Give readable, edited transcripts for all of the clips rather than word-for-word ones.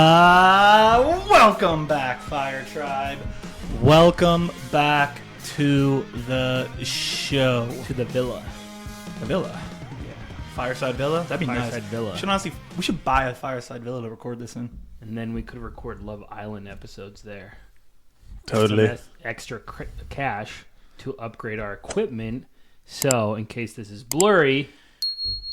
Welcome back, Fire Tribe. Welcome back to the show. To the villa. The villa? Yeah. Fireside Villa? That'd be Fireside nice. Villa. We should buy a Fireside Villa to record this in. And then we could record Love Island episodes there. Totally. Some extra cash to upgrade our equipment. So, in case this is blurry...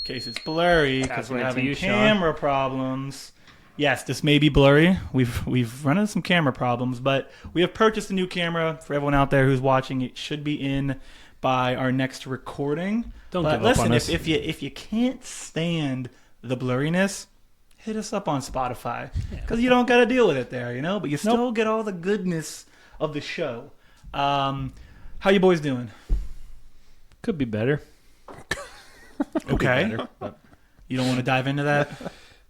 Because we're having camera Sean. problems. Yes, this may be blurry. We've run into some camera problems, but we have purchased a new camera for everyone out there who's watching. It should be in by our next recording. Don't but give listen, up on us. if you can't stand the blurriness, hit us up on Spotify because you don't got to deal with it there, but you still get all the goodness of the show. How you boys doing? Could be better. Okay. You don't want to dive into that?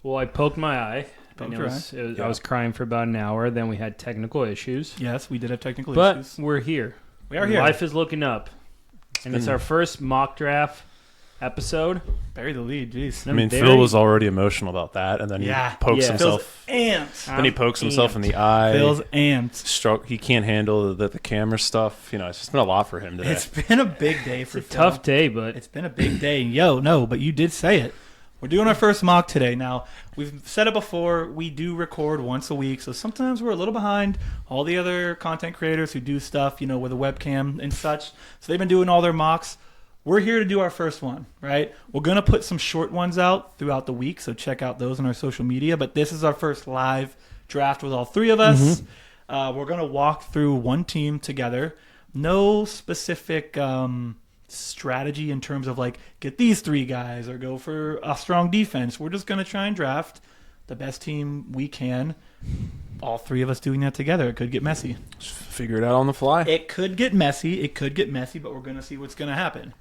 Well, I poked my eye. Poked And your I was crying for about an hour. Then we had technical issues. Yes, we did have technical But issues. we're here. We are here. Life is looking up. And it's our first mock draft episode. Bury the lead, jeez. I mean, Phil was already emotional about that, and then he pokes Phil's himself. amped. Then he pokes himself in the eye. Phil's amped. He can't handle the camera stuff. It's just been a lot for him today. It's been a big day for It's a Phil. tough day, but... It's been a big day. But you did say it. We're doing our first mock today. Now, we've said it before. We do record once a week, so sometimes we're a little behind all the other content creators who do stuff, with a webcam and such. So they've been doing all their mocks. We're here to do our first one, right? We're going to put some short ones out throughout the week, so check out those on our social media. But this is our first live draft with all three of us. We're going to walk through one team together. No specific strategy in terms of get these three guys or go for a strong defense. We're just going to try and draft the best team we can. All three of us doing that together. It could get messy. Just figure it out on the fly. It could get messy, but we're going to see what's going to happen.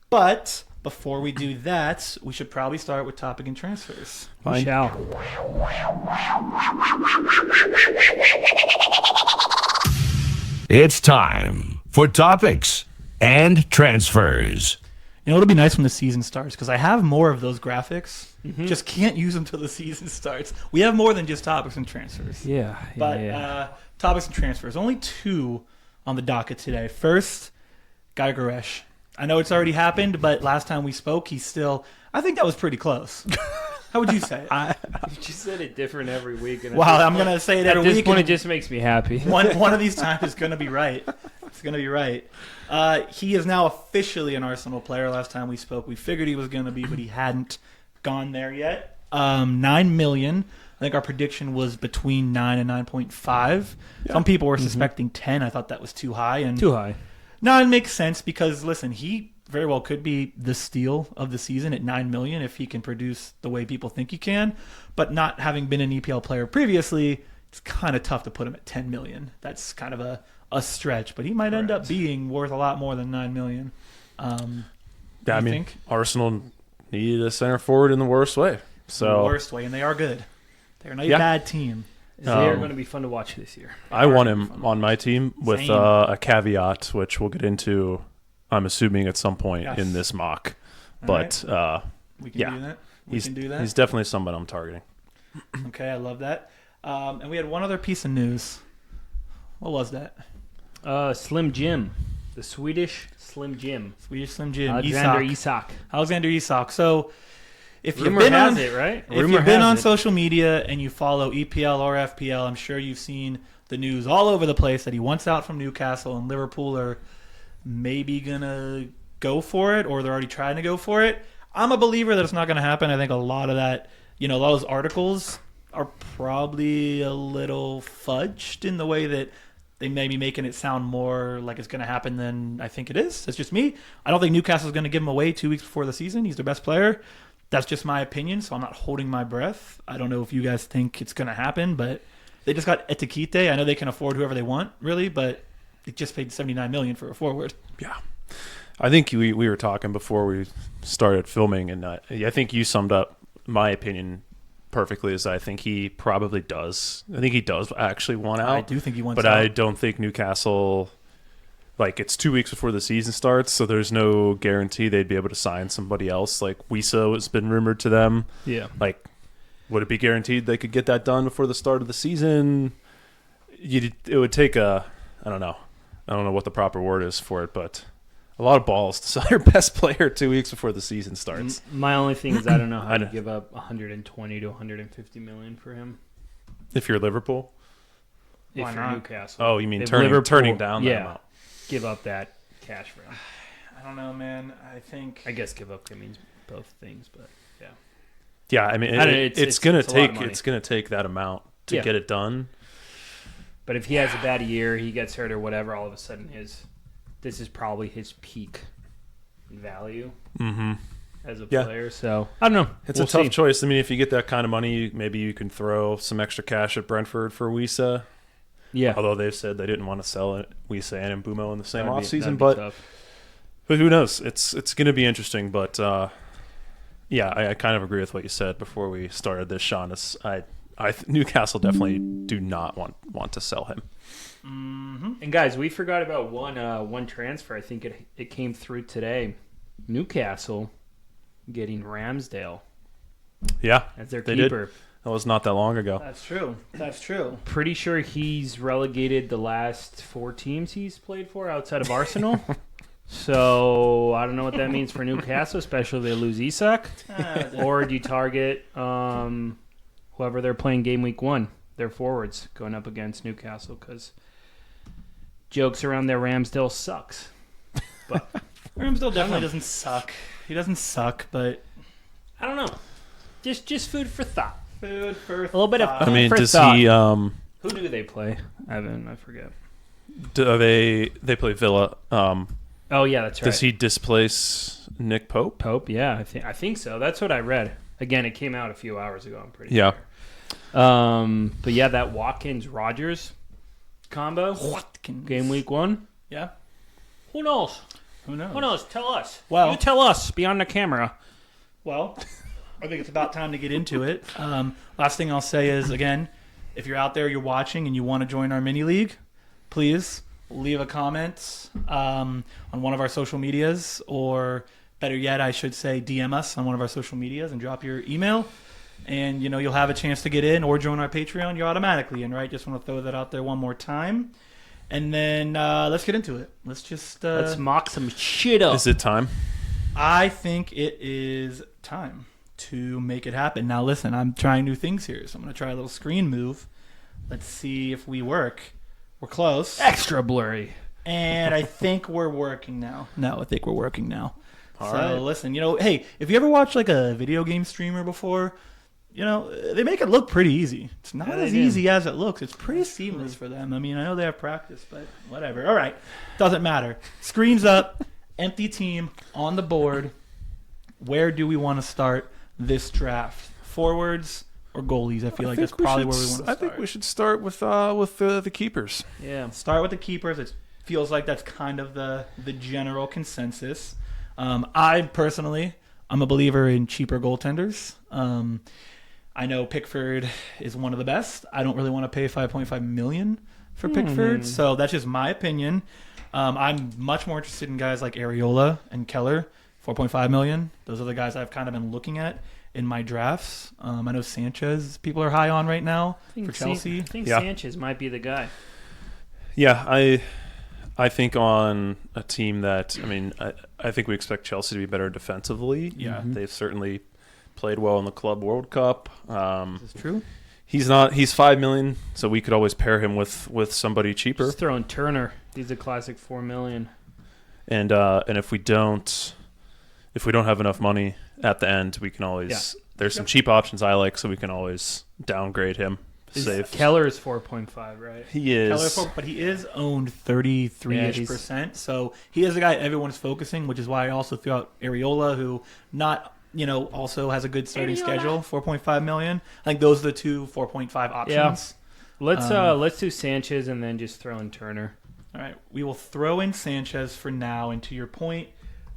But before we do that, we should probably start with topic and transfers. We shall. It's time for topics and transfers. It'll be nice when the season starts because I have more of those graphics. Just can't use them till the season starts. We have more than just topics and transfers. Yeah. Topics and transfers. Only two on the docket today. First, Guy Goresh. I know it's already happened, but last time we spoke, he's still... I think that was pretty close. How would you say it? You just said it different every week. And I'm going to say it every week. At this point, it just makes me happy. One of these times is going to be right. It's going to be right. He is now officially an Arsenal player. Last time we spoke, we figured he was going to be, but he hadn't gone there yet. 9 million. I think our prediction was between 9 and 9.5. Yeah. Some people were suspecting 10. I thought that was too high. Too high. No, it makes sense because, listen, he very well could be the steal of the season at 9 million if he can produce the way people think he can. But not having been an EPL player previously, it's kind of tough to put him at 10 million. That's kind of a stretch, but he might end up being worth a lot more than 9 million. Think? Arsenal needed a center forward in the worst way. The worst way, and they are good. They're not a bad team. They are going to be fun to watch this year. I want him on my team with a caveat, which we'll get into, I'm assuming, at some point in this mock. But we can do that. We can do that. He's definitely someone I'm targeting. Okay, I love that. And we had one other piece of news. What was that? Slim Jim. The Swedish Slim Jim. Alexander Isak. So if you've been on social media and you follow EPL or FPL, I'm sure you've seen the news all over the place that he wants out from Newcastle, and Liverpool are maybe going to go for it, or they're already trying to go for it. I'm a believer that it's not going to happen. I think a lot of that, a lot of those articles are probably a little fudged in the way that they may be making it sound more like it's going to happen than I think it is. That's just me. I don't think Newcastle's going to give him away 2 weeks before the season. He's their best player. That's just my opinion, so I'm not holding my breath. I don't know if you guys think it's going to happen, but they just got Etiquette. I know they can afford whoever they want, really, but they just paid $79 million for a forward. Yeah. I think we were talking before we started filming, and I think you summed up my opinion perfectly. Is I think he probably does. I think he does actually want out. I do think he wants out. But I don't think Newcastle... it's 2 weeks before the season starts, so there's no guarantee they'd be able to sign somebody else. Wisa has been rumored to them. Yeah. Would it be guaranteed they could get that done before the start of the season? It would take I don't know what the proper word is for it, but a lot of balls to sell your best player 2 weeks before the season starts. My only thing is I don't know how to give up 120 to 150 million for him. If you're Liverpool? If Why you're not? Newcastle. Oh, you mean If turning down that amount? Give up that cash for him. I don't know, man. I guess give up means both things, but yeah. Yeah, I mean, it's going to take that amount to get it done. But if he has a bad year, he gets hurt or whatever, all of a sudden this is probably his peak value as a player. So I don't know. It's a tough choice. I mean, if you get that kind of money, maybe you can throw some extra cash at Brentford for Wisa. Yeah. Although they've said they didn't want to sell it, Wisa and Mbumo in the same offseason. But who knows? It's going to be interesting. But yeah, I kind of agree with what you said before we started this, Sean. Newcastle definitely do not want to sell him. Mm-hmm. And guys, we forgot about one transfer. I think it came through today. Newcastle getting Ramsdale. Yeah, as their they keeper. Did. That was not that long ago. That's true. Pretty sure he's relegated the last 4 teams he's played for outside of Arsenal. So I don't know what that means for Newcastle, especially if they lose Isak. Or do you target whoever they're playing game week 1, their forwards going up against Newcastle? Because jokes around there, Ramsdale sucks. But Ramsdale definitely doesn't suck. He doesn't suck, but I don't know. Just food for thought. Food for a little bit of. I mean, does thought. he? Who do they play? I forget. They play Villa. Oh yeah, that's right. Does he displace Nick Pope? Pope, yeah, I think so. That's what I read. Again, it came out a few hours ago. I'm pretty sure. But yeah, that Watkins-Rogers combo. Game week 1. Yeah. Who knows? Who knows? Who knows? Tell us. Well, you tell us beyond the camera. Well, I think it's about time to get into it. Last thing I'll say is, again, if you're out there, you're watching, and you want to join our mini league, please leave a comment on one of our social medias, or better yet, I should say, DM us on one of our social medias and drop your email, and you'll have a chance to get in or join our Patreon. You're automatically in, right? Just want to throw that out there one more time, and then let's get into it. Let's mock some shit up. Is it time? I think it is time to make it happen. Now, listen, I'm trying new things here, so I'm going to try a little screen move. Let's see if we work. We're close. Extra blurry. And I think we're working now. No, I think we're working now. All so, right. Listen, hey, if you ever watched like a video game streamer before, they make it look pretty easy. It's not as easy as it looks. It's pretty seamless for them. I mean, I know they have practice, but whatever. All right. Doesn't matter. Screen's up. Empty team on the board. Where do we want to start this draft? Forwards or goalies? I feel like that's probably where we want to start. I think we should start with the keepers. Yeah, start with the keepers. It feels like that's kind of the general consensus. I'm a believer in cheaper goaltenders. I know Pickford is one of the best. I don't really want to pay $5.5 million for Pickford, so that's just my opinion. I'm much more interested in guys like Areola and Keller, $4.5 million. Those are the guys I've kind of been looking at in my drafts. I know Sanchez people are high on right now for Chelsea. I think Sanchez might be the guy. Yeah, I think on a team that, I think we expect Chelsea to be better defensively. Yeah, they've certainly played well in the Club World Cup. Is this true? He's $5 million, so we could always pair him with somebody cheaper. Just throwing Turner. He's a classic $4 million. And if we don't have enough money at the end, we can always there's some cheap options I like, so we can always downgrade him. Save. Keller is 4.5, right? He is, but he is owned 33%. So he is a guy everyone's focusing, which is why I also threw out Areola, who also has a good starting schedule, $4.5 million. I think those are the two 4.5 options. Yeah. Let's do Sanchez and then just throw in Turner. All right, we will throw in Sanchez for now, and to your point,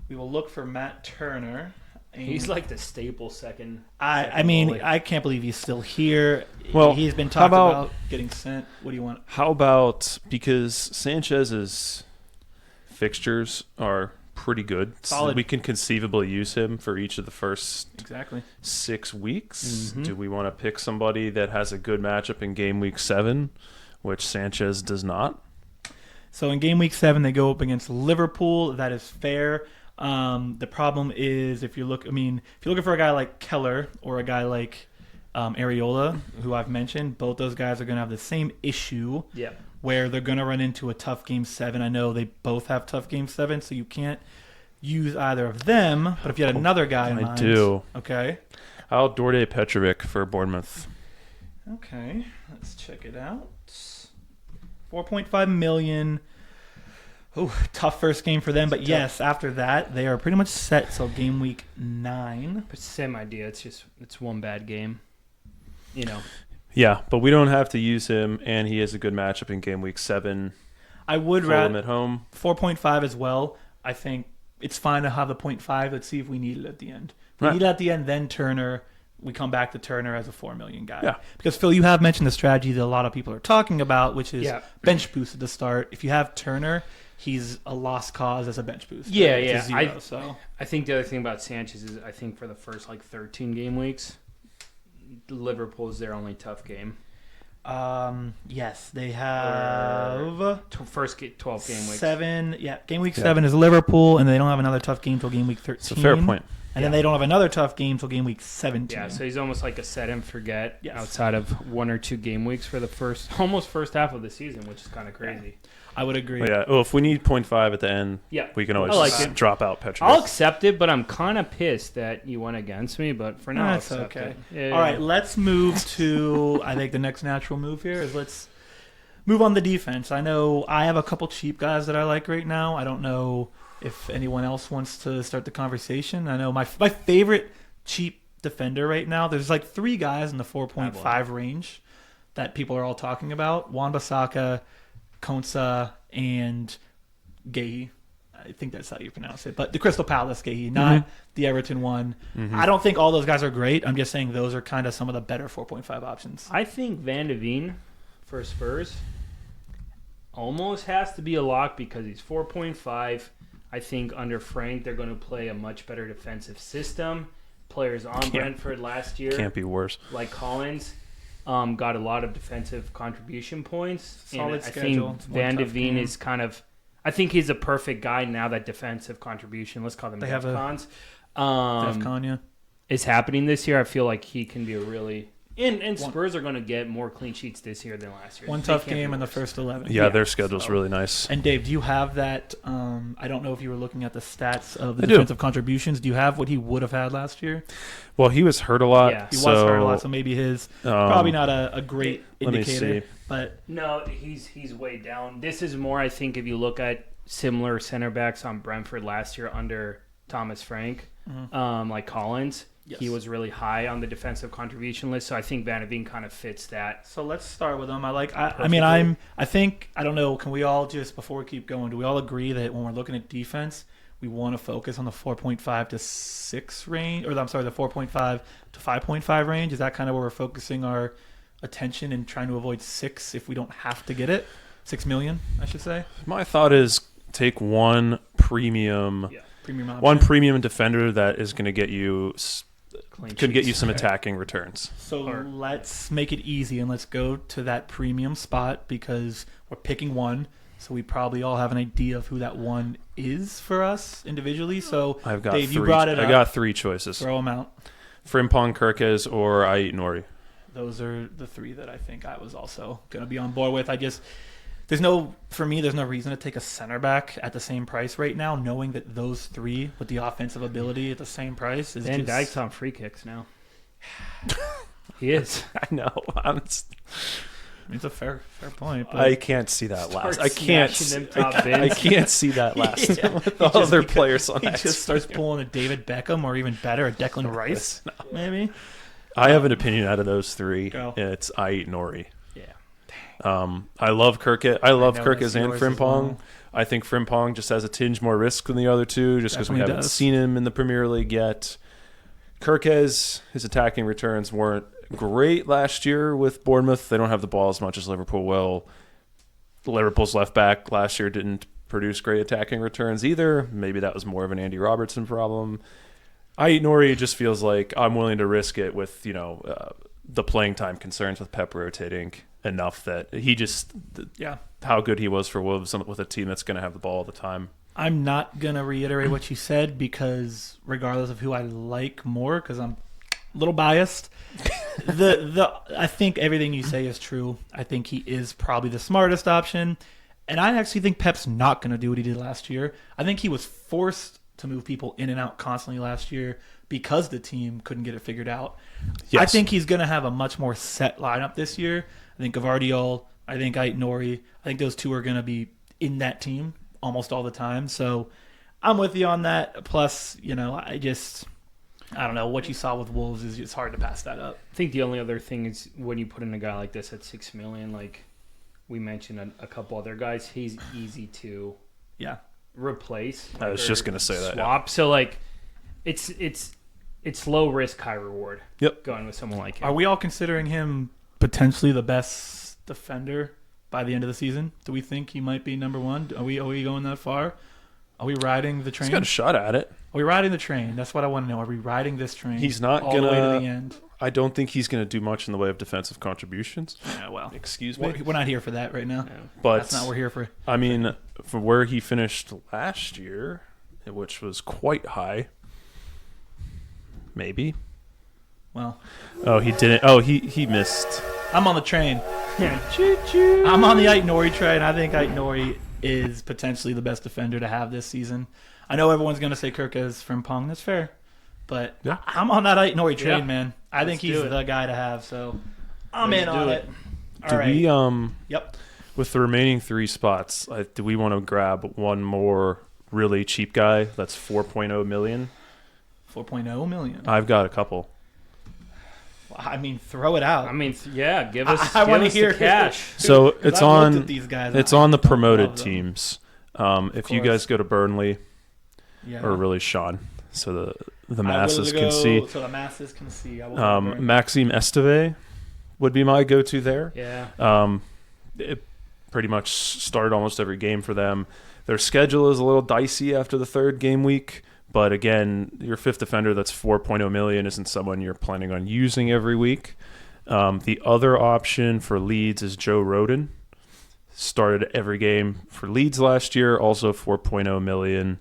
we will look for Matt Turner. He's like the staple second. I mean, goalie. I can't believe he's still here. Well, he's been talked about getting sent. What do you want? How about, because Sanchez's fixtures are pretty good. Solid. We can conceivably use him for each of the first 6 weeks. Mm-hmm. Do we want to pick somebody that has a good matchup in game week 7, which Sanchez does not? So in game week 7, they go up against Liverpool. That is fair. The problem is if you're looking for a guy like Keller or a guy like Areola, who I've mentioned, both those guys are going to have the same issue. Yeah. Where they're going to run into a tough game 7. I know they both have tough game 7, so you can't use either of them. But if you had another guy in mind. I do. Okay. I'll Dorde Petrovic for Bournemouth. Okay. Let's check it out. 4.5 million. Oh, tough first game for them. But yes, after that, they are pretty much set. So game week 9. But same idea. It's one bad game. You know. Yeah, but we don't have to use him, and he has a good matchup in game week 7. I would rather rather at home. 4.5 as well. I think it's fine to have the 0.5. Let's see if we need it at the end. If we need it at the end, then Turner. We come back to Turner as a 4 million guy. Yeah. Because, Phil, you have mentioned the strategy that a lot of people are talking about, which is bench boost at the start. If you have Turner, he's a lost cause as a bench boost. Yeah, right? yeah. Zero, I think the other thing about Sanchez is I think for the first 13 game weeks, Liverpool is their only tough game. Yes, they have first 12 game weeks. 7. Yeah, game week 7 is Liverpool, and they don't have another tough game till game week 13. It's a fair point. And then they don't have another tough game till game week 17. Yeah, so he's almost like a set and forget outside of 1 or 2 game weeks for the first half of the season, which is kind of crazy. I would agree. Yeah. Well, if we need 0.5 at the end, we can always drop out Petrovic. I'll accept it, but I'm kind of pissed that you went against me. But for now, that's okay. All right, let's move to. I think the next natural move here is let's move on the defense. I know I have a couple cheap guys that I like right now. I don't know if anyone else wants to start the conversation. I know my favorite cheap defender right now. There's 3 guys in the 4.5 range that people are all talking about: Wan-Bissaka, Konsa, and Gehi. I think that's how you pronounce it. But the Crystal Palace Gehi, not the Everton one. Mm-hmm. I don't think all those guys are great. I'm just saying those are kind of some of the better 4.5 options. I think Van de Ven for Spurs almost has to be a lock because he's 4.5. I think under Frank, they're going to play a much better defensive system. Players on Brentford last year. Can't be worse. Like Collins. Got a lot of defensive contribution points. Solid schedule. I think Van de Ven is kind of... I think he's a perfect guy now that defensive contribution, let's call them DEFCONs. DEFCON, yeah. Is happening this year. I feel like he can be a really... And Spurs are going to get more clean sheets this year than last year. One tough game in the first 11. Yeah, their schedule's really nice. And Dave, do you have that? I don't know if you were looking at the stats of the defensive contributions. Do you have what he would have had last year? Well, he was hurt a lot. Yeah, he was hurt a lot, so maybe his probably not a great indicator. Let me see. But no, he's way down. This is more, I think, if you look at similar center backs on Brentford last year under Thomas Frank, like Collins. Yes. He was really high on the defensive contribution list, so I think Van de Ven kind of fits that. So let's start with him. I don't know, can we all just, before we keep going, do we all agree that when we're looking at defense, we want to focus on the 4.5 to 6 range, or I'm sorry, the 4.5 to 5.5 range? Is that kind of where we're focusing our attention and trying to avoid 6 if we don't have to get it? 6 million, I should say. My thought is take one premium defender that is going to get you... Could get you some attacking returns. So let's make it easy and let's go to that premium spot because we're picking one. So we probably all have an idea of who that one is for us individually. So I've got Dave, 3. you brought it up. I got 3 choices. Throw them out. Frimpong, Kirkes, or Ait Nori. Those are the 3 that I think I was also going to be on board with. There's no reason to take a center back at the same price right now, knowing that those 3 with the offensive ability at the same price is Van Dijk's on free kicks now. He is. I know. It's a fair point. But I can't see that last. I can't see that last with all other players on that. He just starts pulling a David Beckham or even better, a Declan Rice, maybe. I have an opinion out of those 3. Go. It's Ait Nori. Yeah. I love Kirkes. I love Kirkes and Frimpong. Well. I think Frimpong just has a tinge more risk than the other 2, just because we haven't seen him in the Premier League yet. Kirkes, his attacking returns weren't great last year with Bournemouth. They don't have the ball as much as Liverpool will. Liverpool's left back last year didn't produce great attacking returns either. Maybe that was more of an Andy Robertson problem. Ait-Nouri just feels like I'm willing to risk it with, the playing time concerns with Pep rotating enough that he just how good he was for Wolves with a team that's going to have the ball all the time. I'm not going to reiterate what you said because regardless of who I like more, because I'm a little biased, I think everything you say is true. I think he is probably the smartest option. And I actually think Pep's not going to do what he did last year. I think he was forced to move people in and out constantly last year because the team couldn't get it figured out. Yes. I think he's going to have a much more set lineup this year. I think Gvardiol, I think Ait-Nouri, I think those two are going to be in that team almost all the time. So I'm with you on that. Plus, I don't know. What you saw with Wolves is it's hard to pass that up. I think the only other thing is when you put in a guy like this at $6 million, like we mentioned a couple other guys, he's easy to replace. I was just going to say that. Swap. So like it's low risk, high reward. Yep. Going with someone like him. Are we all considering him potentially the best defender by the end of the season? Do we think he might be number one? Are we going that far? Are we riding the train? He's got a shot at it. Are we riding the train? That's what I want to know. Are we riding this train? He's not all the way to the end. I don't think he's going to do much in the way of defensive contributions. Yeah, well, excuse me. We're not here for that right now. No. But that's not what we're here for. I mean, for where he finished last year, which was quite high, maybe. Well, he didn't. Oh, he missed. I'm on the train. Yeah. Choo-choo. I'm on the Ait-Nouri train. I think Ait-Nouri is potentially the best defender to have this season. I know everyone's going to say Kirkes from Pong. That's fair. But I'm on that Ait-Nouri train, man. I think he's the guy to have. So I'm in on it. Do we Yep. With the remaining 3 spots, do we want to grab one more really cheap guy that's 4.0 million? 4.0 million. I've got a couple. I mean, throw it out. I mean, give us. I want to hear the cash. So it's on. These guys, it's on the promoted teams. If you guys go to Burnley, or really Sean, so the masses can see. So the masses can see. Maxime Esteve would be my go-to there. Yeah. It pretty much started almost every game for them. Their schedule is a little dicey after the 3rd game week. But again, your 5th defender that's 4.0 million isn't someone you're planning on using every week. The other option for Leeds is Joe Rodon. Started every game for Leeds last year, also 4.0 million.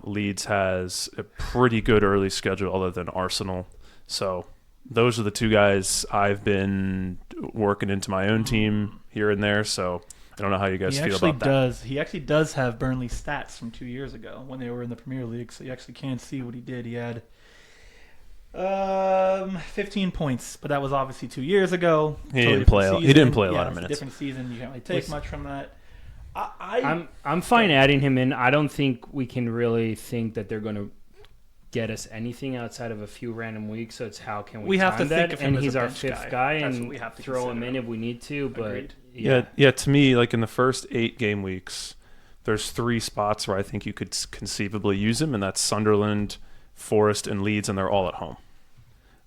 Leeds has a pretty good early schedule other than Arsenal. So those are the 2 guys I've been working into my own team here and there. So I don't know how you guys feel about that. He actually does have Burnley stats from 2 years ago when they were in the Premier League, so you actually can see what he did. He had 15 points, but that was obviously 2 years ago. He didn't play a lot of minutes. Different season. You can't really take much from that. I'm fine adding him in. I don't think we can really think that they're going to get us anything outside of a few random weeks. So it's how can we have to that? think of him and as he's a our bench 5th guy, and we have to throw him in if we need to. But Agreed. Yeah. To me, like in the first 8 game weeks, there's 3 spots where I think you could conceivably use him, and that's Sunderland, Forest, and Leeds, and they're all at home.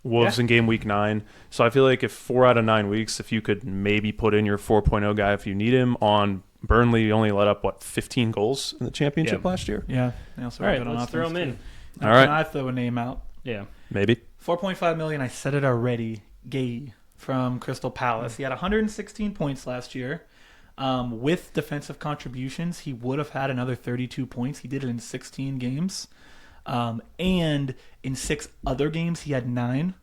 Wolves in game week 9. So I feel like if 4 out of 9 weeks, if you could maybe put in your 4.0 guy if you need him on Burnley, only let up 15 goals in the championship last year. Yeah. All right, let's throw him in. All right. Can I throw a name out? Yeah. Maybe. 4.5 million. I said it already. Gay from Crystal Palace. He had 116 points last year. With defensive contributions, he would have had another 32 points. He did it in 16 games. And in 6 other games, he had 9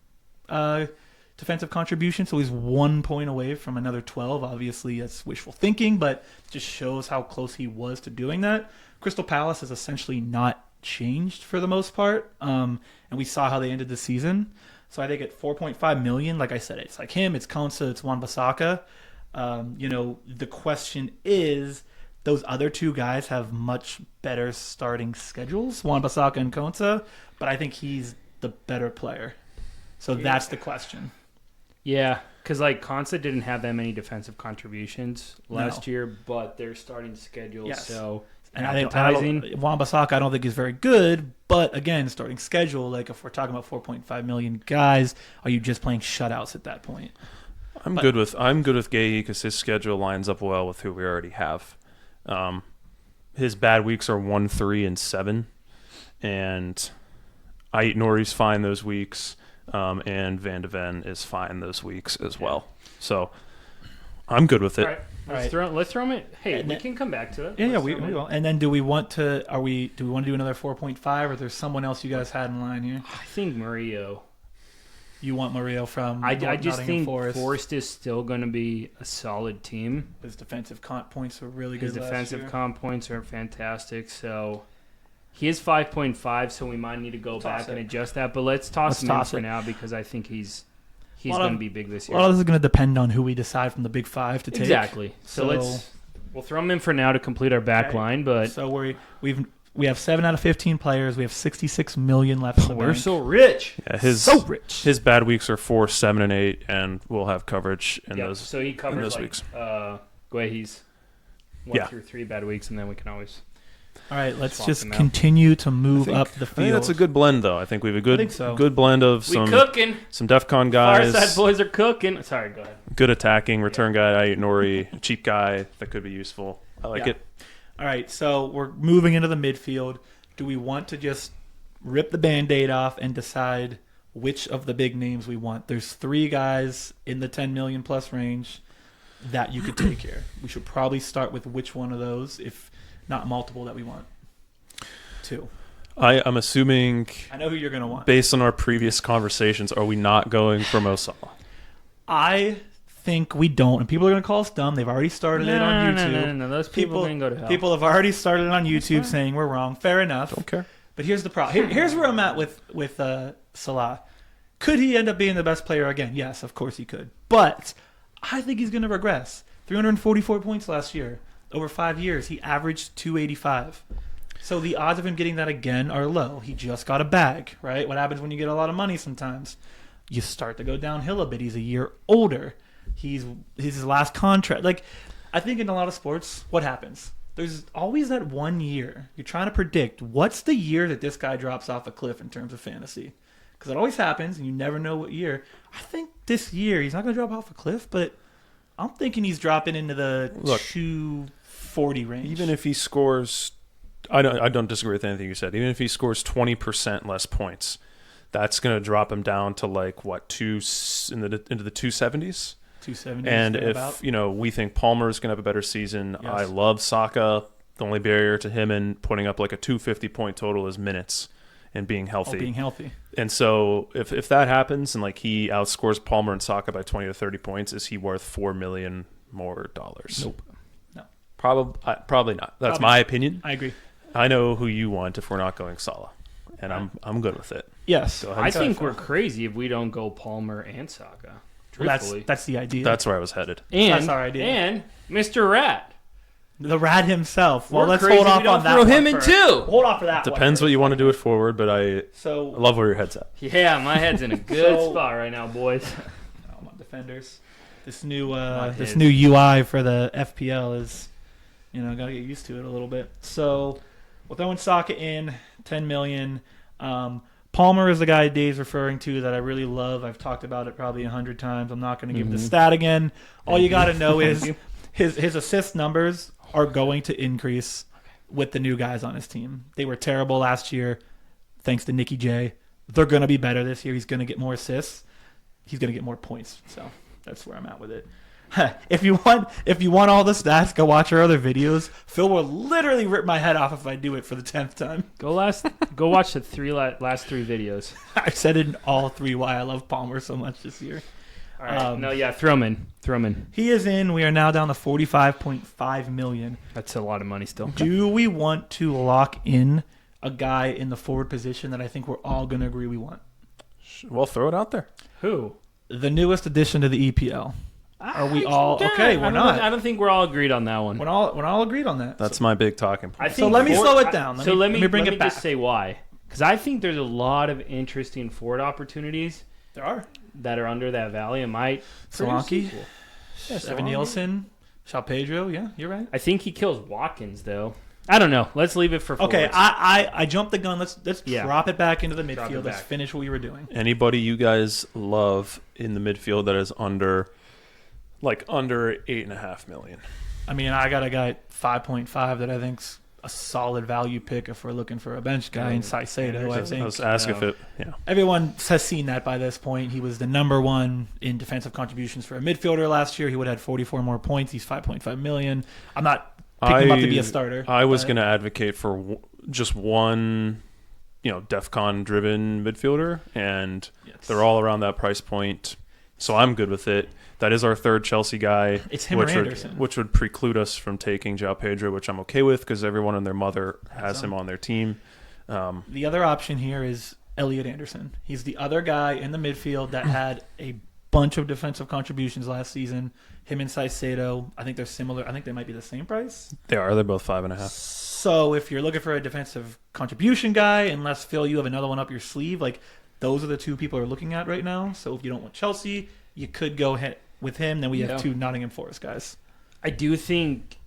defensive contributions. So he's 1 point away from another 12. Obviously, that's wishful thinking, but it just shows how close he was to doing that. Crystal Palace is essentially not changed for the most part. And we saw how they ended the season. So I think at 4.5 million, like I said, it's like him, it's Konsa, it's Wan-Bissaka. The question is, those other 2 guys have much better starting schedules, Wan-Bissaka and Konsa, but I think he's the better player. So that's the question. Yeah, because Konsa didn't have that many defensive contributions last year, but their starting schedule, so... And I think Wan-Bissaka, I don't think is very good, but again, starting schedule, like if we're talking about 4.5 million guys, are you just playing shutouts at that point? I'm good with Gay because his schedule lines up well with who we already have. his bad weeks are 1, 3, and 7, and Ait Nori's fine those weeks, and Van de Ven is fine those weeks as well. So I'm good with it. All right. Let's throw him in. Hey, we can come back to it. Yeah, we will. And then do we want to do another 4.5, or there's someone else you guys had in line here? I think Murillo. You want Murillo from I just think Forest is still going to be a solid team. His defensive comp points were really good. His defensive comp points are fantastic. So he is 5.5, so we might need to go back and adjust that. But let's toss him in for now because I think he's going to be big this year. Well, this is going to depend on who we decide from the big five to take. Exactly. So we'll throw him in for now to complete our back line. But so we have 7 out of 15 players. We have 66 million left in the bank. We're so rich. Yeah, so rich. His bad weeks are 4, 7, and 8, and we'll have coverage in those. So he covers weeks. Guehi's 1 through 3 bad weeks, and then we can always. All right, let's just continue to move up the field. I think that's a good blend, though. I think we have a good blend of some DEFCON guys. Fireside boys are cooking. Sorry, go ahead. Good attacking, return guy, Ait Nori, cheap guy that could be useful. I like it. All right, so we're moving into the midfield. Do we want to just rip the Band-Aid off and decide which of the big names we want? There's 3 guys in the 10 million plus range that you could take here. We should probably start with which one of those, if not multiple, that we want. 2. I'm assuming, I know who you're going to want. Based on our previous conversations, are we not going for Mo Salah? I think we don't, and people are going to call us dumb. They've already started it on YouTube. No. Those people can go to hell. People have already started it on YouTube saying we're wrong. Fair enough. Don't care. But here's the problem. Here's where I'm at with Salah. Could he end up being the best player again? Yes, of course he could. But I think he's going to regress. 344 points last year. Over 5 years, he averaged 285. So the odds of him getting that again are low. He just got a bag, right? What happens when you get a lot of money sometimes? You start to go downhill a bit. He's a year older. He's his last contract. Like, I think in a lot of sports, what happens? There's always that 1 year. You're trying to predict what's the year that this guy drops off a cliff in terms of fantasy. Because it always happens, and you never know what year. I think this year he's not going to drop off a cliff, but I'm thinking he's dropping into the 240 range. Even if he scores, I don't disagree with anything you said. Even if he scores 20% less points, that's going to drop him down to like into the 270s. 270. And if we think Palmer's going to have a better season, yes. I love Saka. The only barrier to him in putting up like a 250 point total is minutes and being healthy. And so if that happens and like he outscores Palmer and Saka by 20 to 30 points, is he worth $4 million more dollars? Nope. No. Probably not. That's my opinion. I agree. I know who you want if we're not going Salah, and I'm good with it. Yes. I think we're crazy if we don't go Palmer and Saka. Well, that's the idea. That's where I was headed. And that's our idea. And Mr. Rat. The Rat himself. Well, let's hold off on that. Throw him in too. Hold off for that. Depends what you want to do it forward, but I love where your head's at. Yeah, my head's in a good spot right now, boys. Oh, my defenders. This new UI for the FPL is, gotta get used to it a little bit. So we're throwing Saka in 10 million. Palmer is the guy Dave's referring to that I really love. I've talked about it probably 100 times. I'm not going to give the stat again. All you got to know is his assist numbers are going to increase with the new guys on his team. They were terrible last year, thanks to Nicky J. They're going to be better this year. He's going to get more assists. He's going to get more points. So that's where I'm at with it. If you want all the stats, go watch our other videos. Phil will literally rip my head off if I do it for the 10th time. Go watch the last 3 videos. I've said it in all 3 why I love Palmer so much this year. All right. Throw him in. He is in. We are now down to 45.5 million. That's a lot of money still. Do we want to lock in a guy in the forward position that I think we're all going to agree we want? Well, throw it out there. Who? The newest addition to the EPL. Are we all okay? We're not. I don't think we're all agreed on that one. We're all agreed on that. That's my big talking point. So let me slow it down. Let me bring it back. Just say why, because I think there's a lot of interesting forward opportunities. There are that are under that valley and might. Solanke, Evan Nielsen, Shao Pedro. Yeah, you're right. I think he kills Watkins though. I don't know. Let's leave it for forwards. Okay, I jumped the gun. Let's drop it back into the midfield. Let's finish what we were doing. Anybody you guys love in the midfield that is under 8.5 million? I mean, I got a guy at 5.5 that I think's a solid value pick if we're looking for a bench guy in Caicedo. I think. I was asking if it. Yeah. Everyone has seen that by this point. He was the number one in defensive contributions for a midfielder last year. He would have had 44 more points. He's 5.5 million. I'm not picking him up to be a starter. I was going to advocate for just one, DEFCON driven midfielder, and they're all around that price point. So I'm good with it. That is our third Chelsea guy. It's him or Anderson. Which would preclude us from taking João Pedro, which I'm okay with because everyone and their mother has him on their team. The other option here is Elliot Anderson. He's the other guy in the midfield that had a bunch of defensive contributions last season. Him and Caicedo, I think they're similar. I think they might be the same price. They are. They're both 5.5. So if you're looking for a defensive contribution guy, unless, Phil, you have another one up your sleeve, like those are the two people are looking at right now. So if you don't want Chelsea, you could go ahead with him. Then we have two Nottingham Forest guys. I do think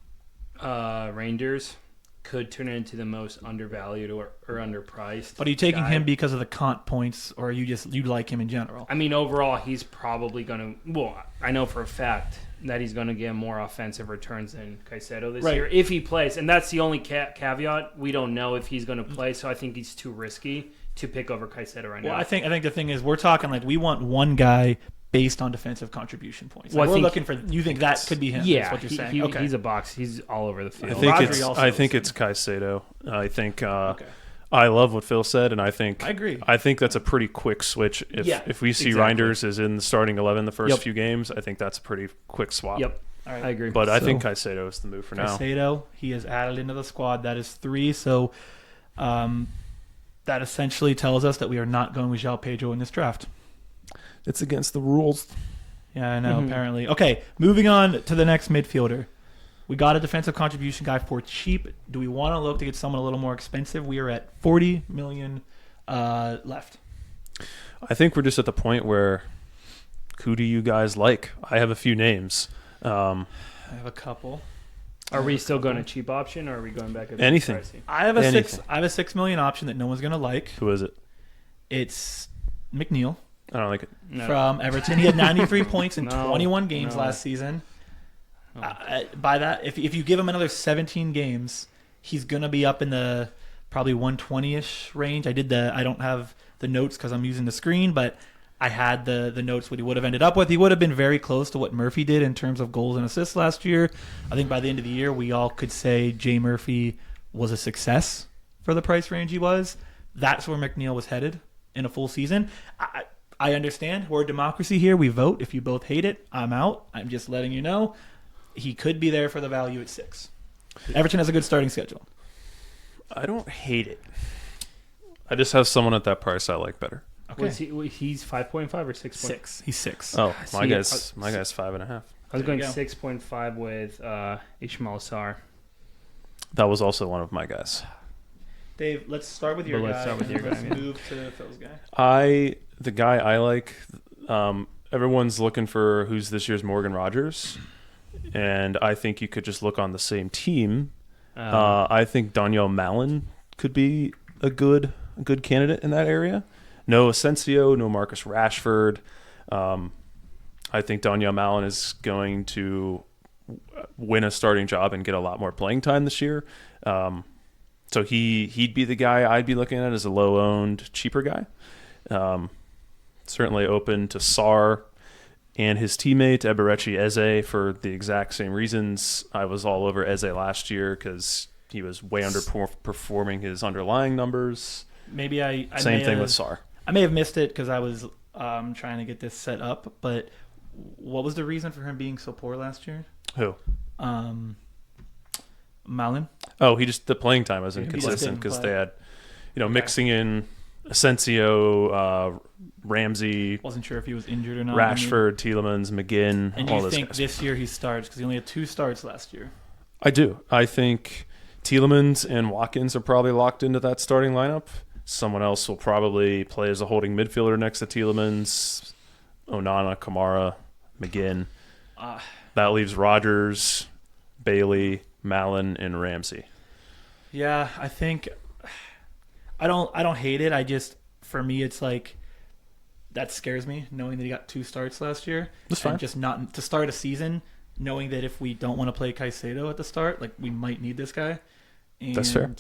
Rangers could turn into the most undervalued or underpriced. But are you taking him because of the Kant points, or are you like him in general? I mean, overall, he's probably going to... Well, I know for a fact that he's going to get more offensive returns than Caicedo this year if he plays. And that's the only caveat. We don't know if he's going to play, so I think he's too risky to pick over Caicedo right now. Well, I think the thing is we're talking like we want one guy based on defensive contribution points. Like well, we're looking for. You think that could be him? Yeah, is what you're saying. Okay. He's a box. He's all over the field. I think it's Caicedo. I think I love what Phil said, and I agree. I think that's a pretty quick switch. If we see Reinders is in the starting 11 the first few games, I think that's a pretty quick swap. Yep. All right. I agree. But I think Caicedo is the move for now. Caicedo, he is added into the squad. That is 3. So that essentially tells us that we are not going with João Pedro in this draft. It's against the rules. Yeah, I know, apparently. Okay, moving on to the next midfielder. We got a defensive contribution guy for cheap. Do we want to look to get someone a little more expensive? We are at 40 million left. I think we're just at the point where who do you guys like? I have a few names. I have a couple. Are we still going to cheap option, or are we going back? Anything. I have a 6 million option that no one's going to like. Who is it? It's McNeil. I don't like it. From Everton. He had 93 points in 21 games last season. By that, if you give him another 17 games, he's going to be up in the probably 120-ish range. I don't have the notes because I'm using the screen, but I had the notes what he would have ended up with. He would have been very close to what Murphy did in terms of goals and assists last year. I think by the end of the year, we all could say Jay Murphy was a success for the price range he was. That's where McNeil was headed in a full season. I understand. We're a democracy here. We vote. If you both hate it, I'm out. I'm just letting you know. He could be there for the value at 6. Everton has a good starting schedule. I don't hate it. I just have someone at that price I like better. Okay. He's 5.5 or 6? 6. He's 6. Oh, my guy's 5.5. I was going 6.5 with Ishmael Sarr. That was also one of my guys. Dave, let's start with your guy. Let's start with your guy. Let's move to Phil's guy. The guy I like, everyone's looking for who's this year's Morgan Rogers, and I think you could just look on the same team. I think Daniel Mallon could be a good candidate in that area. No Asensio, no Marcus Rashford. I think Daniel Mallon is going to win a starting job and get a lot more playing time this year. So he'd be the guy I'd be looking at as a low-owned, cheaper guy. Certainly open to Sarr and his teammate Eberechi Eze for the exact same reasons. I was all over Eze last year because he was way underperforming his underlying numbers. Maybe same thing with Sarr. I may have missed it because I was trying to get this set up. But what was the reason for him being so poor last year? Who? Malin. Oh, the playing time was inconsistent because they had, mixing in Asensio, Ramsey. Wasn't sure if he was injured or not. Rashford, Tielemans, McGinn. And all you those think guys. this year he starts because he only had 2 starts last year? I do. I think Tielemans and Watkins are probably locked into that starting lineup. Someone else will probably play as a holding midfielder next to Tielemans, Onana, Kamara, McGinn. That leaves Rodgers, Bailey, Mallon, and Ramsey. Yeah, I think I don't hate it. I just, for me, it's like that scares me knowing that he got 2 starts last year. That's fine. And just not to start a season knowing that if we don't want to play Caicedo at the start, like we might need this guy. And That's fair.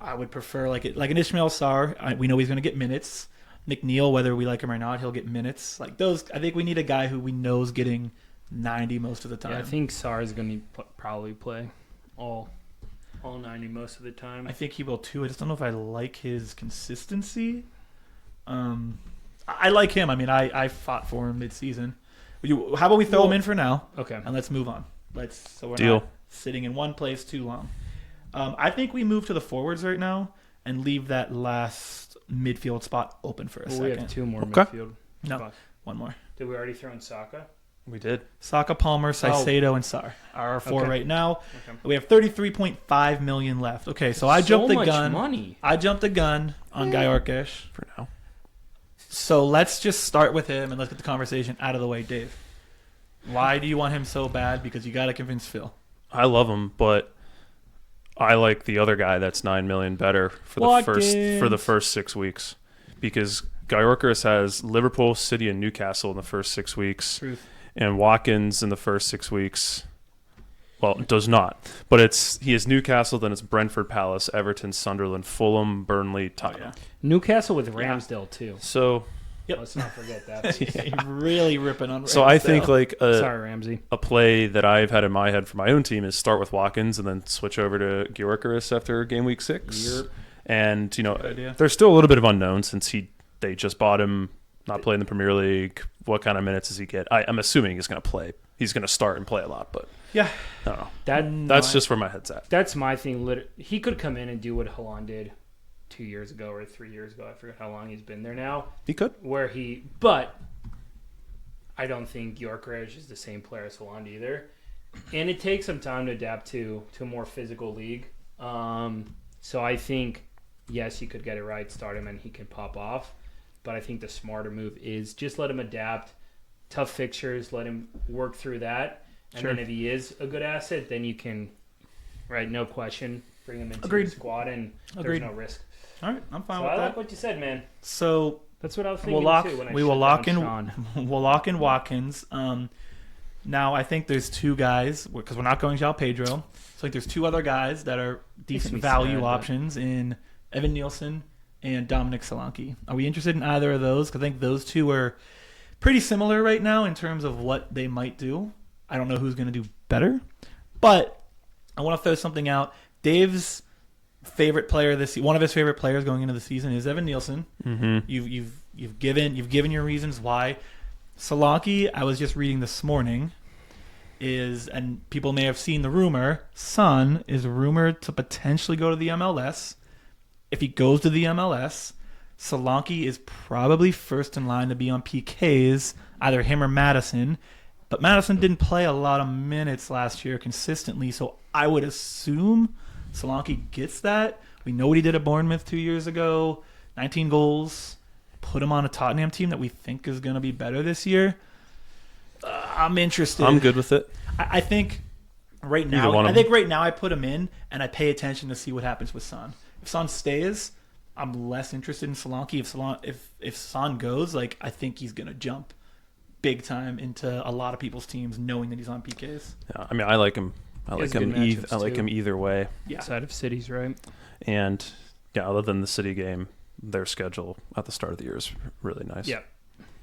I would prefer like an Ishmael Sarr. We know he's going to get minutes. McNeil, whether we like him or not, he'll get minutes. Like those, I think we need a guy who we know is getting 90 most of the time. Yeah, I think Sarr is going to probably play all 90 most of the time. I think he will too. I just don't know if I like his consistency. I like him. I mean, I fought for him mid-season. How about we throw him in for now? Okay. And let's move on. So we're Deal. not sitting in one place too long. I think we move to the forwards right now and leave that last midfield spot open for a second. We have 2 more Okay. midfield No, spots. one more. Did we already throw in Saka? We did. Saka, Palmer, Saicedo, and Sarr are our 4 Okay. right now. Okay. We have 33.5 million left. Okay, so I jumped the much gun. money. I jumped the gun on Gayorkesh. For now. So let's just start with him and let's get the conversation out of the way, Dave. Why do you want him so bad? Because you got to convince Phil. I love him, but I like the other guy that's 9 million better for the first 6 weeks, because Gayorkesh has Liverpool, City, and Newcastle in the first 6 weeks. Truth. And Watkins in the first 6 weeks, well, it does not. But he has Newcastle, then it's Brentford, Palace, Everton, Sunderland, Fulham, Burnley, Tottenham. Newcastle with Ramsdale, too. So Let's not forget that. You're really ripping on Ramsdale. So I think like Sorry, Ramsey. a play that I've had in my head for my own team is start with Watkins and then switch over to Gayorkesh after game week 6. Yep. And Good idea. there's still a little bit of unknown since they just bought him, not playing the Premier League. What kind of minutes does he get? I'm assuming he's going to play. He's going to start and play a lot, but Yeah. I don't know. That's just where my head's at. That's my thing. He could come in and do what Haaland did 2 years ago or 3 years ago. I forget how long he's been there now. He could. But I don't think Gayorkesh is the same player as Haaland either. And it takes some time to adapt to a more physical league. So I think, yes, he could get it right, start him, and he can pop off. But I think the smarter move is just let him adapt. Tough fixtures, let him work through that. And Sure. then if he is a good asset, then you can, right, no question, bring him into Agreed. the squad, and Agreed. there's no risk. All right, I'm fine So with I that. like what you said, man. So That's what I was thinking we'll lock. too when I We will shut lock down in. Sean. We'll lock in Watkins. Now I think there's 2 guys because we're not going João Pedro. So I think there's 2 other guys that are decent me value sad, but- options in Evan Nielsen and Dominic Solanke. Are we interested in either of those? 'Cause I think those 2 are pretty similar right now in terms of what they might do. I don't know who's going to do better, but I want to throw something out. Dave's favorite player one of his favorite players going into the season is Evan Nielsen. Mm-hmm. You've given your reasons why. Solanke, I was just reading this morning, and people may have seen the rumor, Son is rumored to potentially go to the MLS. If he goes to the MLS, Solanke is probably first in line to be on PKs, either him or Madison. But Madison didn't play a lot of minutes last year consistently, so I would assume Solanke gets that. We know what he did at Bournemouth 2 years ago, 19 goals. Put him on a Tottenham team that we think is going to be better this year. I'm interested. I'm good with it. I think right Either now, one of I put him in and I pay attention to see what happens with Son. If Son stays, I'm less interested in Solanke. If Son goes, like I think he's going to jump big time into a lot of people's teams, knowing that he's on PKs. Yeah, I mean, I like him. I like has him. good matchups, I like too. him either way. Yeah. Outside of cities, right? And yeah, other than the City game, their schedule at the start of the year is really nice. Yeah.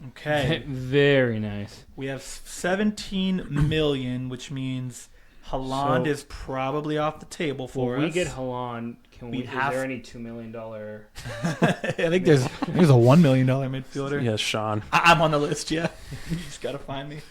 Okay. Very nice. We have 17 million, which means Haaland So- is probably off the table for When us. we get Haaland, We'd is have- there any $2 million? I think there's a $1 million midfielder. Yes, Sean. I'm on the list, yeah. You just got to find me.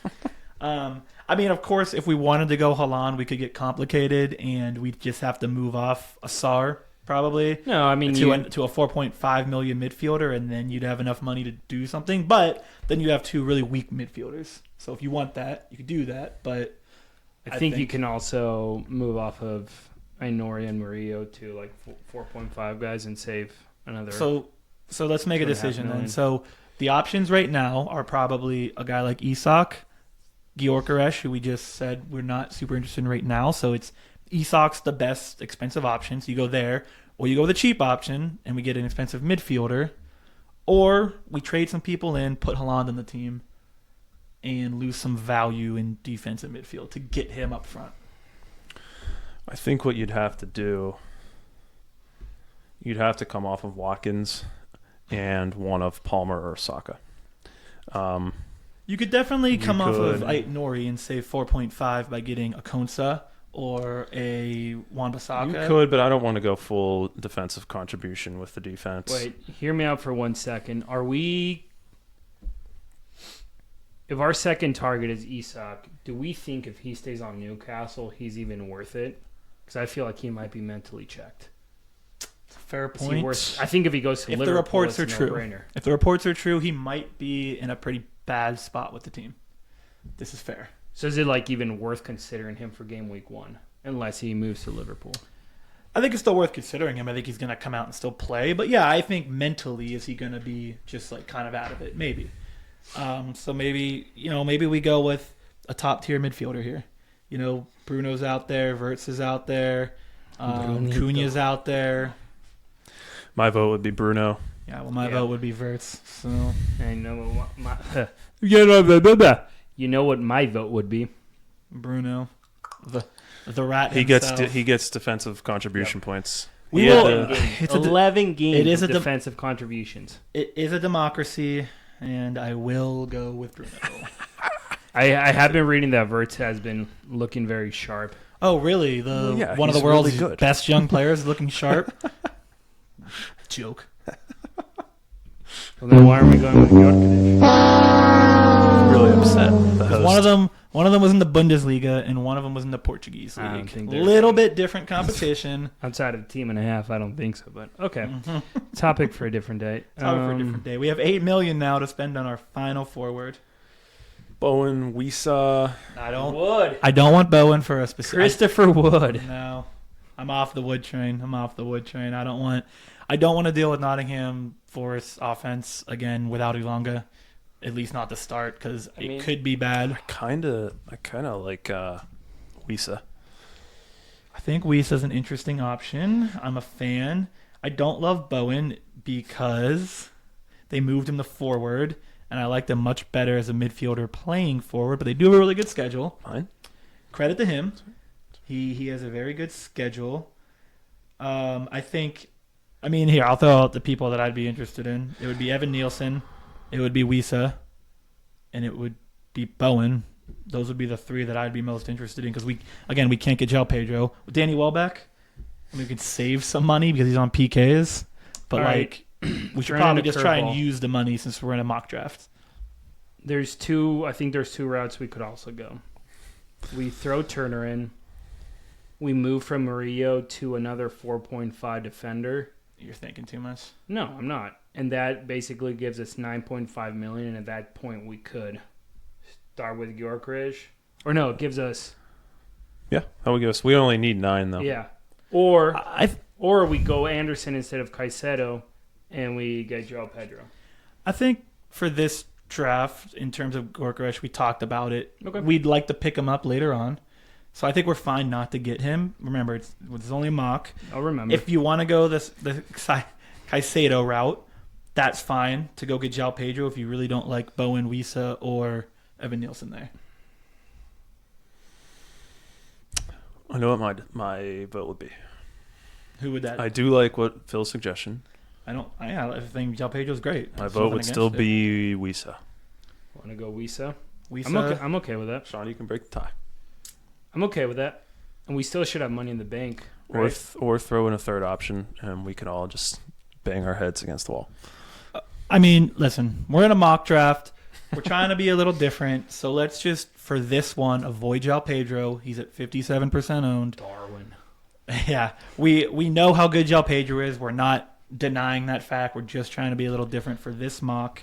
I mean, of course, if we wanted to go Haaland, we could get complicated, and we'd just have to move off Asar, probably, No, I mean, to a 4.5 million midfielder, and then you'd have enough money to do something. But then you have 2 really weak midfielders. So if you want that, you could do that. But I think you can also move off of Ainoria and Murillo to like 4.5 guys and save another. So let's make a 2.5 decision then. million. So the options right now are probably a guy like Isak, Gayorkesh, who we just said we're not super interested in right now. So it's Isak's the best expensive option. So you go there, or you go with the cheap option and we get an expensive midfielder, or we trade some people in, put Haaland in the team, and lose some value in defensive midfield to get him up front. I think what you'd have to do, you'd have to come off of Watkins and one of Palmer or Saka. You could definitely come off of Ait-Nouri and save 4.5 by getting a Konsa or a Wan-Bissaka. You could, but I don't want to go full defensive contribution with the defense. Wait, hear me out for 1 second. If our second target is Isak, do we think if he stays on Newcastle, he's even worth it? Because I feel like he might be mentally checked. Fair point. I think if he goes to Liverpool, the reports it's are a true, no-brainer. if the reports are true, he might be in a pretty bad spot with the team. This is fair. So is it like even worth considering him for game week 1, unless he moves to Liverpool? I think it's still worth considering him. I think he's going to come out and still play. But yeah, I think mentally, is he going to be just like kind of out of it? Maybe. So maybe we go with a top tier midfielder here. Bruno's out there, Wirtz is out there, Cunha's out there. My vote would be Bruno. Yeah, well, my vote would be Wirtz. So I know what you know what my vote would be. Bruno, the rat. He himself. gets defensive contribution points. It's 11 games it is of a defensive contributions. It is a democracy, and I will go with Bruno. I have been reading that Wirtz has been looking very sharp. Oh, really? One of the world's really best young players is looking sharp? Joke. Well, then why aren't we going with Gyökeres? Really upset. The host. One of them was in the Bundesliga, and one of them was in the Portuguese I don't league. think A they're little bit different competition. Outside of a team and a half, I don't think so. But okay, topic for a different day. For a different day. We have $8 million now to spend on our final forward. Bowen, Wisa. I don't want Bowen for a specific. Christopher Wood. No, I'm off the Wood train. I don't want to deal with Nottingham Forest offense again without Ilanga. At least not to start, because it could be bad. I kind of like Wisa. I think Wisa's an interesting option. I'm a fan. I don't love Bowen because they moved him to forward, and I liked him much better as a midfielder playing forward, but they do have a really good schedule. Fine. Credit to him. He has a very good schedule. I'll throw out the people that I'd be interested in. It would be Evan Nielsen, it would be Wisa, and it would be Bowen. Those would be the three that I'd be most interested in, because we can't get João Pedro. With Danny Welbeck, we could save some money because he's on PKs, but we should probably just try and use the money since we're in a mock draft. There's two routes we could also go. We throw Turner in. We move from Murillo to another 4.5 defender. You're thinking too much. No, I'm not. And that basically gives us 9.5 million. And at that point, we could start with Gyökeres. Or no, it gives us. Yeah, that would give us. We only need 9 though. Yeah. Or we go Anderson instead of Caicedo, and we get João Pedro. I think for this draft, in terms of Gyökeres, we talked about it. Okay. We'd like to pick him up later on. So I think we're fine not to get him. Remember, it's only a mock. I'll remember. If you want to go the Caicedo route, that's fine to go get João Pedro if you really don't like Bowen, Wisa, or Evan Nielsen there. I know what my vote would be. Who would that? I do like what Phil's suggestion. I think João Pedro's great. My vote would still be Wisa. Want to go Wisa? Wisa. I'm okay with that. Sean, you can break the tie. I'm okay with that. And we still should have money in the bank. Right? Or throw in a third option, and we can all just bang our heads against the wall. Listen, we're in a mock draft. We're trying to be a little different. So let's just, for this one, avoid João Pedro. He's at 57% owned. Darwin. Yeah. We know how good João Pedro is. We're not denying that fact. We're just trying to be a little different for this mock.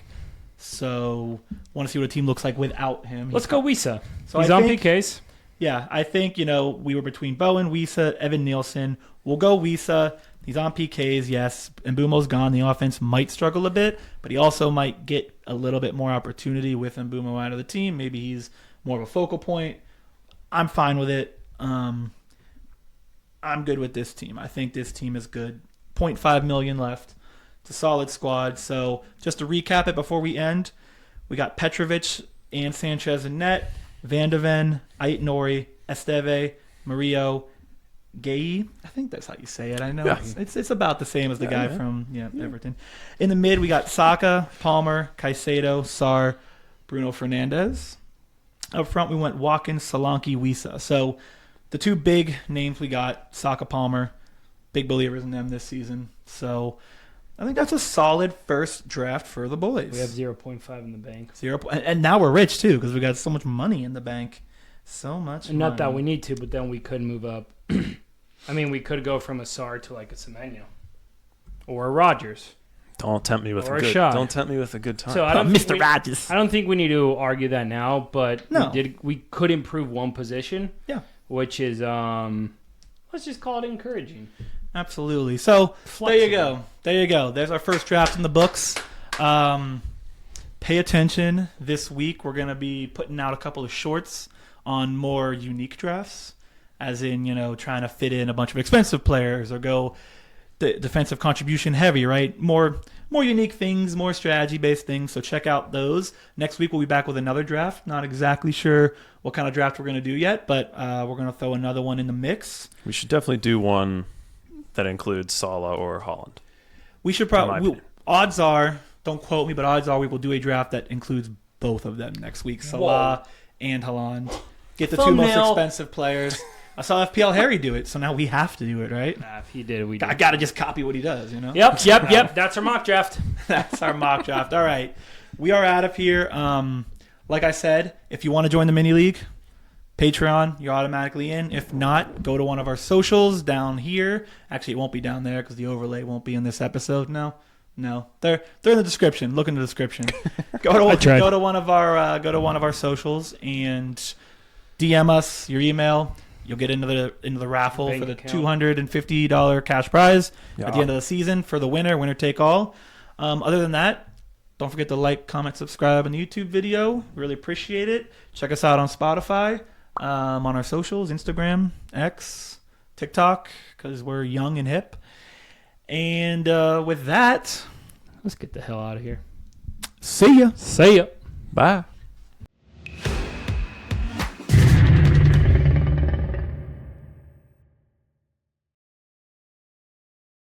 So want to see what a team looks like without him. Let's go Wisa. So he's on PKs. Yeah, I think, we were between Bowen, Wisa, Evan Nielsen. We'll go Wisa. He's on PKs, yes. Mbumo's gone. The offense might struggle a bit, but he also might get a little bit more opportunity with Mbumo out of the team. Maybe he's more of a focal point. I'm fine with it. I'm good with this team. I think this team is good. 0.5 million left. It's a solid squad. So just to recap it before we end, we got Petrovic and Sanchez in net, Van de Ven, Ait-Nouri, Esteve, Murillo, Gay. I think that's how you say it. I know Yeah. it's about the same as the guy from Everton. In the mid, we got Saka, Palmer, Caicedo, Sarr, Bruno Fernandes. Up front, we went Watkins, Solanke, Wisa. So the two big names we got, Saka, Palmer, big believers in them this season. So I think that's a solid first draft for the boys. We have 0.5 in the bank. And now we're rich, too, because we got so much money in the bank. So much And money. not that we need to, but then we could move up. I mean, we could go from a Sarr to like a Semenyo. Or a Rogers. Don't tempt me with Or a a good. shot. Don't tempt me with a good time. So I don't think Mr. Rogers. I don't think we need to argue that now, but No. we could improve one position. Yeah. Which is let's just call it encouraging. Absolutely. So Flexible. There you go. There's our first draft in the books. Pay attention this week. We're going to be putting out a couple of shorts on more unique drafts, as in, trying to fit in a bunch of expensive players or go defensive contribution heavy, right? More unique things, more strategy-based things. So check out those. Next week we'll be back with another draft. Not exactly sure what kind of draft we're going to do yet, but we're going to throw another one in the mix. We should definitely do one that includes Salah or Haaland. We should probably. Odds are, don't quote me, but odds are we will do a draft that includes both of them next week. Salah and Haaland. Get the two most expensive players. I saw FPL Harry do it, so now we have to do it, right? If he did it, we did. I got to just copy what he does, Yep. That's our mock draft. That's our mock draft. All right. We are out of here. Like I said, if you want to join the mini league, Patreon, you're automatically in. If not, go to one of our socials down here. Actually, it won't be down there because the overlay won't be in this episode. No, they're in the description. Look in the description. Go to one of our socials and DM us your email. You'll get into the raffle Bank for the account. $250 cash prize Yeah. at the end of the season for the winner take all. Other than that, don't forget to like, comment, subscribe on the YouTube video. Really appreciate it. Check us out on Spotify, on our socials, Instagram, X, TikTok, because we're young and hip. And with that, Let's get the hell out of here. see ya. See ya. Bye.